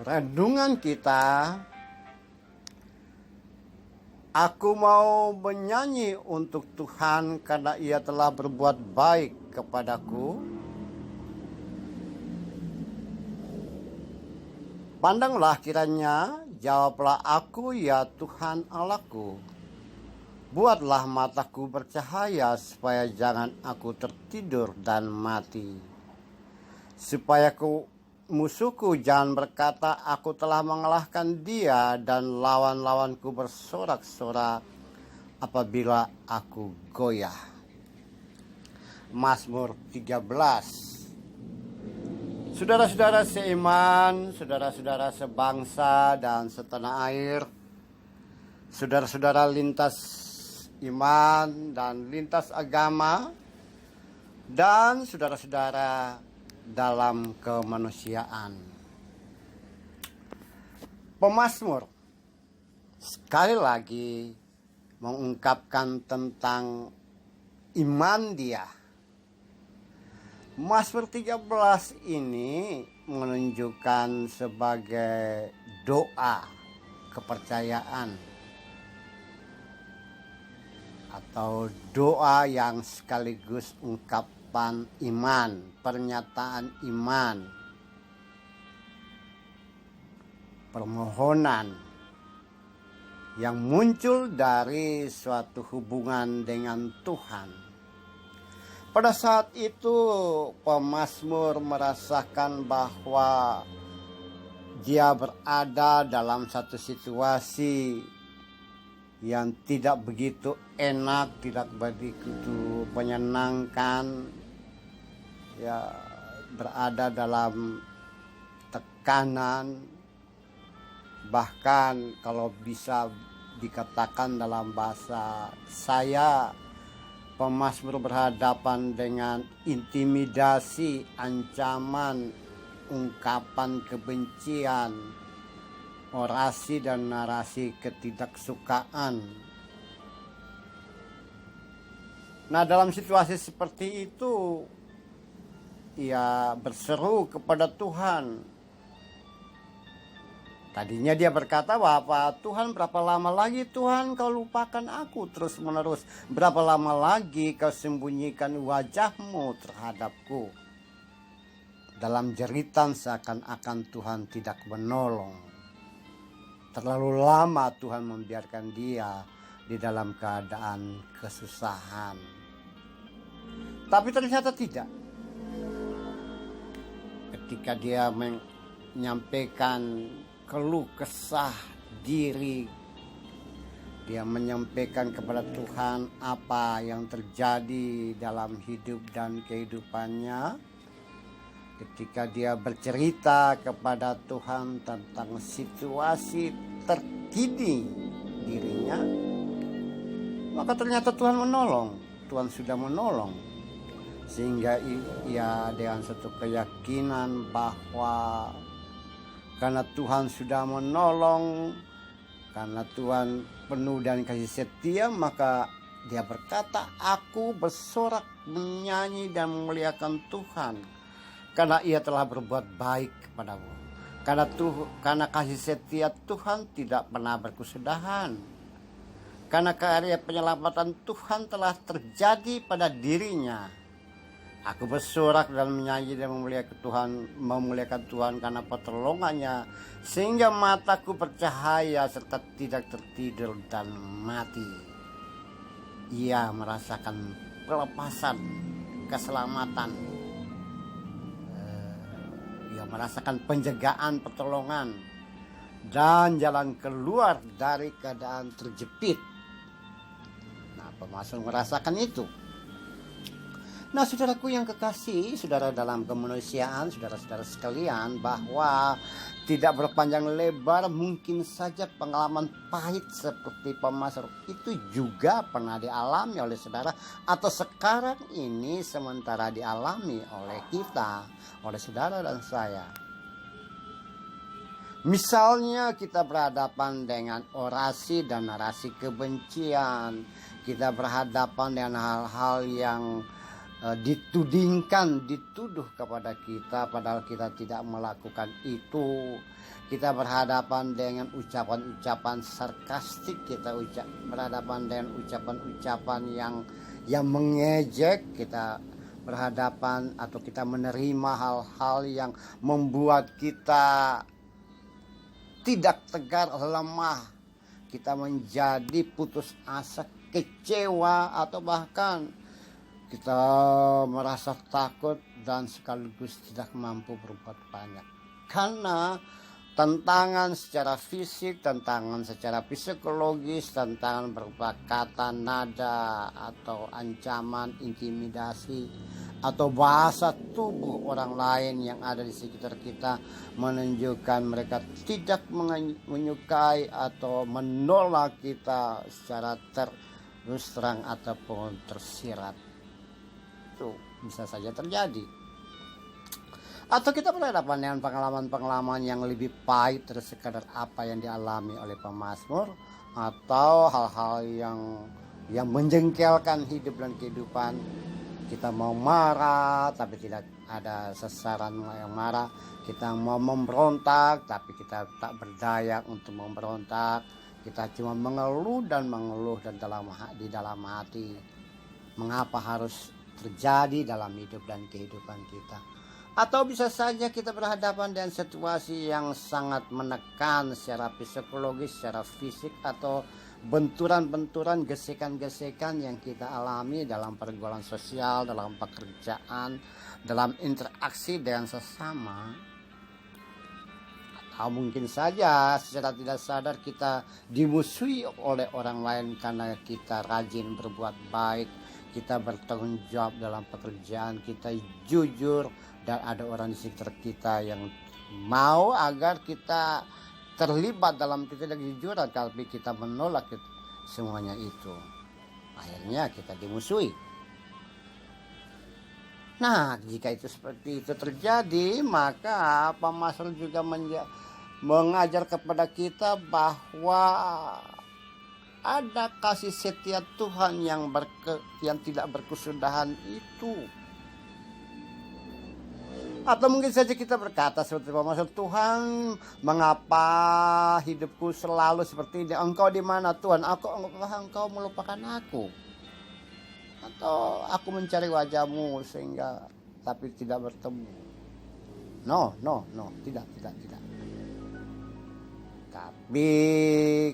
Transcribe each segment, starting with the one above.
renungan kita, aku mau menyanyi untuk Tuhan karena Ia telah berbuat baik kepadaku. Pandanglah kiranya, jawablah aku ya Tuhan Allahku. Buatlah mataku bercahaya supaya jangan aku tertidur dan mati. Supaya musuhku jangan berkata, aku telah mengalahkan dia, dan lawan-lawanku bersorak-sorak apabila aku goyah. Mazmur 13. Saudara-saudara seiman, saudara-saudara sebangsa dan setanah air, saudara-saudara lintas iman dan lintas agama, dan saudara-saudara dalam kemanusiaan. Pemazmur sekali lagi mengungkapkan tentang iman dia. Mazmur 13 ini menunjukkan sebagai doa kepercayaan atau doa yang sekaligus ungkapan iman, pernyataan iman, permohonan yang muncul dari suatu hubungan dengan Tuhan. Pada saat itu pemazmur merasakan bahwa dia berada dalam satu situasi yang tidak begitu enak, tidak begitu menyenangkan, ya, berada dalam tekanan, bahkan kalau bisa dikatakan dalam bahasa saya, pemazmur berhadapan dengan intimidasi, ancaman, ungkapan kebencian, orasi dan narasi ketidaksukaan. Nah, dalam situasi seperti itu, ia berseru kepada Tuhan. Tadinya dia berkata bahwa Tuhan, berapa lama lagi Tuhan kau lupakan aku terus menerus? Berapa lama lagi kau sembunyikan wajahmu terhadapku? Dalam jeritan seakan-akan Tuhan tidak menolong. Terlalu lama Tuhan membiarkan dia di dalam keadaan kesusahan. Tapi ternyata tidak. Ketika dia menyampaikan keluh kesah diri, dia menyampaikan kepada Tuhan apa yang terjadi dalam hidup dan kehidupannya. Ketika dia bercerita kepada Tuhan tentang situasi terkini dirinya, maka ternyata Tuhan menolong. Tuhan sudah menolong, sehingga ia dengan satu keyakinan bahwa karena Tuhan sudah menolong, karena Tuhan penuh dan kasih setia, maka dia berkata, aku bersorak menyanyi dan memuliakan Tuhan, karena ia telah berbuat baik kepadamu. Karena kasih setia Tuhan tidak pernah berkesudahan. Karena karya penyelamatan Tuhan telah terjadi pada dirinya. Aku bersorak dan menyanyi dan memuliakan Tuhan karena pertolongannya, sehingga mataku bercahaya serta tidak tertidur dan mati. Ia merasakan pelepasan, keselamatan. Ia merasakan penjagaan, pertolongan, dan jalan keluar dari keadaan terjepit. Nah, pemazmur merasakan itu. Nah, saudaraku yang kekasih, saudara dalam kemanusiaan, saudara-saudara sekalian, bahwa tidak berpanjang lebar, mungkin saja pengalaman pahit seperti pemazmur itu juga pernah dialami oleh saudara, atau sekarang ini sementara dialami oleh kita, oleh saudara dan saya. Misalnya kita berhadapan dengan orasi dan narasi kebencian, kita berhadapan dengan hal-hal yang dituduh kepada kita, padahal kita tidak melakukan itu. Kita berhadapan dengan ucapan-ucapan sarkastik, kita berhadapan dengan ucapan-ucapan yang mengejek, kita berhadapan atau kita menerima hal-hal yang membuat kita tidak tegar, lemah, kita menjadi putus asa, kecewa, atau bahkan kita merasa takut dan sekaligus tidak mampu berbuat banyak. Karena tantangan secara fisik, tantangan secara psikologis, tantangan berupa kata, nada, atau ancaman, intimidasi, atau bahasa tubuh orang lain yang ada di sekitar kita menunjukkan mereka tidak menyukai atau menolak kita secara terus terang ataupun tersirat. Itu bisa saja terjadi. Atau kita berhadapan dengan pengalaman-pengalaman yang lebih pahit dari sekadar apa yang dialami oleh pemazmur, atau hal-hal yang menjengkelkan hidup dan kehidupan. Kita mau marah tapi tidak ada sasaran yang marah. Kita mau memberontak tapi kita tak berdaya untuk memberontak. Kita cuma mengeluh dan di dalam hati mengapa harus terjadi dalam hidup dan kehidupan kita. Atau bisa saja kita berhadapan dengan situasi yang sangat menekan secara psikologis, secara fisik, atau benturan-benturan, gesekan-gesekan yang kita alami dalam pergaulan sosial, dalam pekerjaan, dalam interaksi dengan sesama. Atau mungkin saja secara tidak sadar kita dimusuhi oleh orang lain karena kita rajin berbuat baik, kita bertanggung jawab dalam pekerjaan, kita jujur, dan ada orang di sekitar kita yang mau agar kita terlibat dalam ketidakjujuran, tapi kita menolak semuanya itu. Akhirnya kita dimusuhi. Nah, jika itu seperti itu terjadi, maka pemazmur juga mengajar kepada kita bahwa ada kasih setia Tuhan yang tidak berkesudahan itu. Atau mungkin saja kita berkata seperti pemazmur, Tuhan, mengapa hidupku selalu seperti ini? Engkau di mana Tuhan? Engkau melupakan aku. Atau aku mencari wajahmu sehingga tapi tidak bertemu. No, tidak. Tapi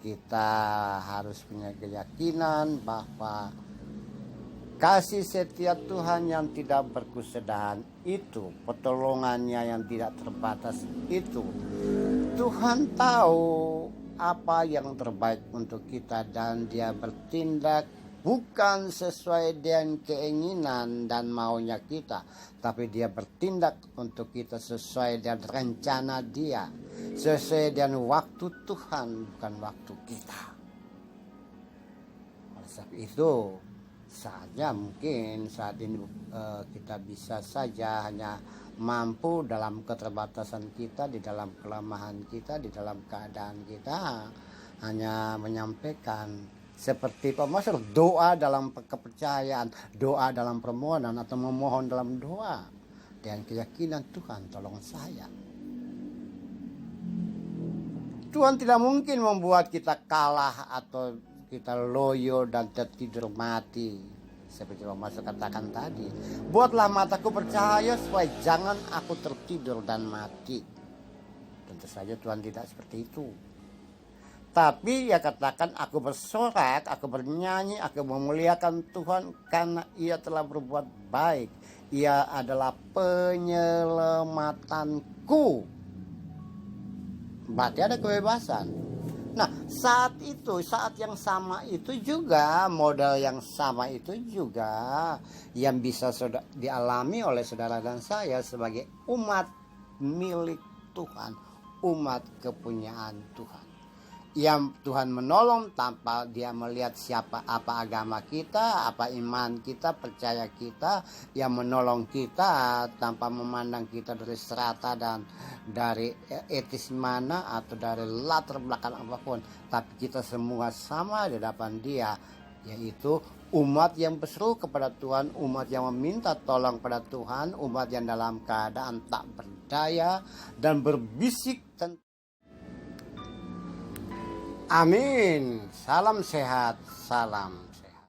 kita harus punya keyakinan bahwa kasih setia Tuhan yang tidak berkesudahan itu, pertolongannya yang tidak terbatas itu, Tuhan tahu apa yang terbaik untuk kita dan Dia bertindak bukan sesuai dengan keinginan dan maunya kita, tapi Dia bertindak untuk kita sesuai dengan rencana Dia, sesuai dengan waktu Tuhan, bukan waktu kita. Oleh sebab itu, saatnya mungkin saat ini kita bisa saja hanya mampu dalam keterbatasan kita, di dalam kelemahan kita, di dalam keadaan kita, hanya menyampaikan seperti pemazmur, doa dalam kepercayaan, doa dalam permohonan, atau memohon dalam doa dengan keyakinan, Tuhan tolong saya. Tuhan tidak mungkin membuat kita kalah atau kita loyo dan tertidur mati. Seperti pemazmur katakan tadi, buatlah mataku percaya supaya jangan aku tertidur dan mati. Tentu saja Tuhan tidak seperti itu. Tapi Ia katakan, aku bersorak, aku bernyanyi, aku memuliakan Tuhan karena Ia telah berbuat baik. Ia adalah penyelamatanku. Berarti ada kebebasan. Nah, saat yang sama itu juga, modal yang sama itu juga yang bisa dialami oleh saudara dan saya sebagai umat milik Tuhan, umat kepunyaan Tuhan. Yang Tuhan menolong tanpa Dia melihat apa agama kita, apa iman kita, percaya kita. Yang menolong kita tanpa memandang kita dari strata dan dari etis mana atau dari latar belakang apapun, tapi kita semua sama di hadapan Dia yaitu umat yang berseru kepada Tuhan, umat yang meminta tolong pada Tuhan, umat yang dalam keadaan tak berdaya dan berbisik tentang amin. Salam sehat, salam sehat.